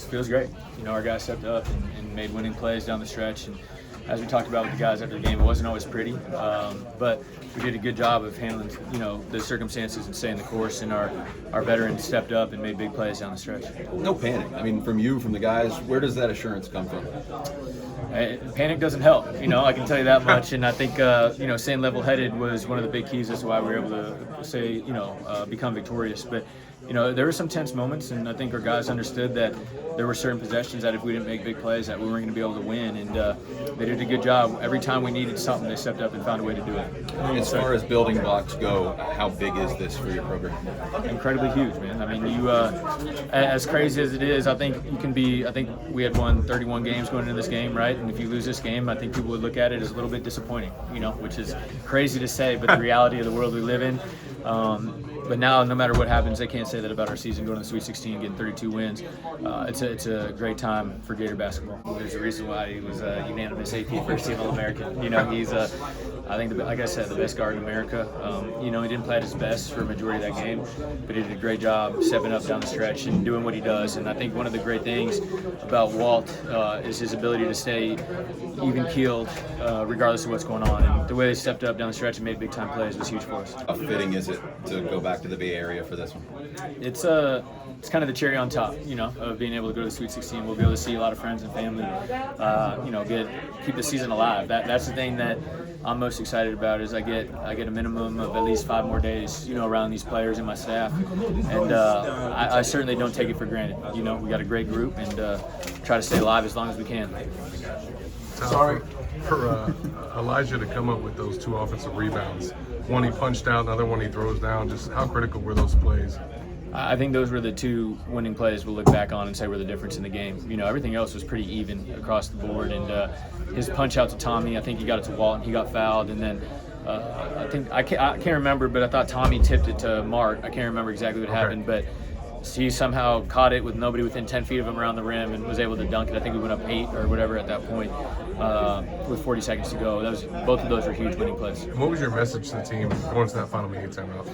feels great. Our guys stepped up and made winning plays down the stretch. And as we talked about with the guys after the game, it wasn't always pretty, but we did a good job of handling, the circumstances and staying the course. And our veterans stepped up and made big plays down the stretch. No panic. I mean, from the guys, where does that assurance come from? Panic doesn't help, I can tell you that much. And I think, staying level-headed was one of the big keys as to why we were able to say, become victorious. But, there were some tense moments, and I think our guys understood that there were certain possessions that if we didn't make big plays that we weren't going to be able to win. And they did a good job. Every time we needed something, they stepped up and found a way to do it. As far as building blocks go, how big is this for your program? Incredibly huge, man. I mean, you as crazy as it is, I think we had won 31 games going into this game, right? And if you lose this game, I think people would look at it as a little bit disappointing, which is crazy to say, but the reality of the world we live in. But now, no matter what happens, they can't say that about our season, going to the Sweet 16, getting 32 wins. It's a great time for Gator basketball. There's a reason why he was a unanimous AP first team All-American. He's, I think, like I said, the best guard in America. He didn't play at his best for a majority of that game, but he did a great job stepping up down the stretch and doing what he does. And I think one of the great things about Walt is his ability to stay even-keeled regardless of what's going on. And the way they stepped up down the stretch and made big-time plays was huge for us. How fitting is it to go back to the Bay Area for this one? It's kind of the cherry on top, of being able to go to the Sweet 16. We'll be able to see a lot of friends and family, keep the season alive. That's the thing that I'm most excited about is I get a minimum of at least 5 more days, around these players and my staff. And I certainly don't take it for granted. We got a great group and try to stay alive as long as we can. Sorry. For Elijah to come up with those 2 offensive rebounds, one he punched out, another one he throws down, just how critical were those plays? I think those were the 2 winning plays we'll look back on and say were the difference in the game. Everything else was pretty even across the board. And his punch out to Tommy, I think he got it to Walt and he got fouled. And then I can't remember, but I thought Tommy tipped it to Mark. I can't remember exactly what happened, but he somehow caught it with nobody within 10 feet of him around the rim and was able to dunk it. I think we went up 8 or whatever at that point with 40 seconds to go. Both of those were huge winning plays. And what was your message to the team going to that final media timeout?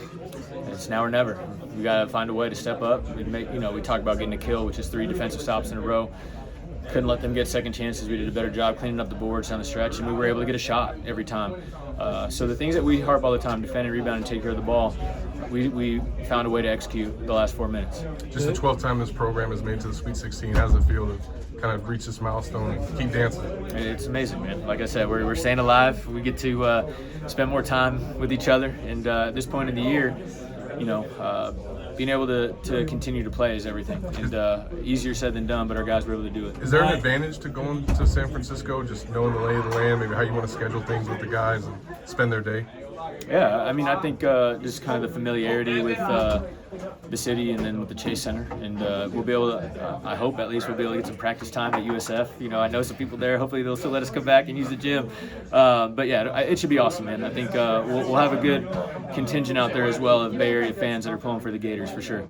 It's now or never. We got to find a way to step up and make. We talked about getting a kill, which is 3 defensive stops in a row. Couldn't let them get second chances. We did a better job cleaning up the boards down the stretch, and we were able to get a shot every time. So the things that we harp all the time, defend and rebound and take care of the ball, we found a way to execute the last 4 minutes. Just the 12th time this program has made it to the Sweet 16. How does it feel to kind of reach this milestone and keep dancing? It's amazing, man. Like I said, we're staying alive. We get to spend more time with each other. And at this point in the year, being able to continue to play is everything. And easier said than done, but our guys were able to do it. Is there an advantage to going to San Francisco, just knowing the lay of the land, maybe how you want to schedule things with the guys and spend their day? Yeah, I mean, I think just kind of the familiarity with the city and then with the Chase Center. And we'll be able to, I hope at least we'll be able to get some practice time at USF. I know some people there. Hopefully they'll still let us come back and use the gym. But yeah, it should be awesome, man. I think we'll have a good contingent out there as well of Bay Area fans that are pulling for the Gators for sure.